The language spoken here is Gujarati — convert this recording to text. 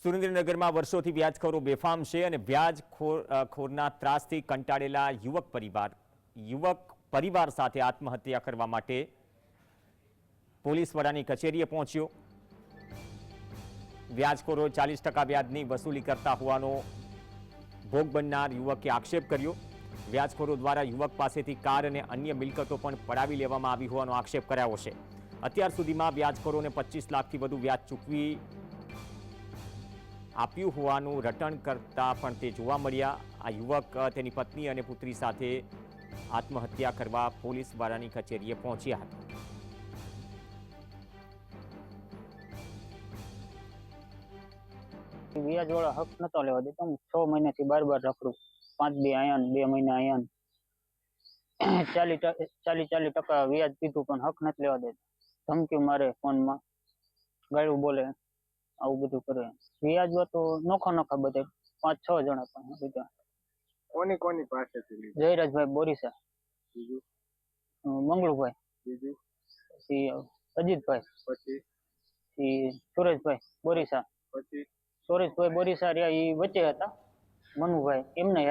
સુરેન્દ્રનગરમાં વર્ષોથી વ્યાજખોરો બેફામ છે અને વ્યાજખોરના ત્રાસથી કંટાળેલા યુવક પરિવાર સાથે આત્મહત્યા કરવા માટે પોલીસ વડાની કચેરીએ પહોંચ્યો। વ્યાજખોરો 40% વ્યાજની વસૂલી કરતા હોવાનો ભોગ બનનાર યુવકે આક્ષેપ કર્યો। વ્યાજખોરો દ્વારા યુવક પાસેથી કાર અને અન્ય મિલકતો પણ પડાવી લેવામાં આવી હોવાનો આક્ષેપ કરાયો છે। અત્યાર સુધીમાં વ્યાજખોરોને 25 લાખથી વધુ વ્યાજ ચૂકવી આપ્યું હોવાનું રટણ કરતા પણ તે જોવા મળ્યા। આ યુવક તેની પત્ની અને પુત્રી સાથે આત્મહત્યા કરવા પોલીસ વાળાની કચેરીએ પહોંચ્યા હતા। વ્યાજવાળા હક નતો લેવા દેતો। 6 મહિનાથી બાર રખડું, 5 દી આયા ને 2 મહિના આયા, 40% વ્યાજ દીધું પણ હક નથી લેવા દેતો। ધમકી મારે, ફોનમાં ગાળું બોલે, આવું બધું કરે। વ્યાજ તો નોખા બધે 5-6 જણા પણ બધા। કોની પાસેથી લીધું? જયરાજભાઈ બોરીસા, બીજું મંગળુભાઈ, બીજું પછી અજીતભાઈ, પછી સુરેશભાઈ બોરીસા, પછી સુરેશભાઈ બોરીસા રહ્યા એ વચ્ચે હતા, મનુભાઈ એમને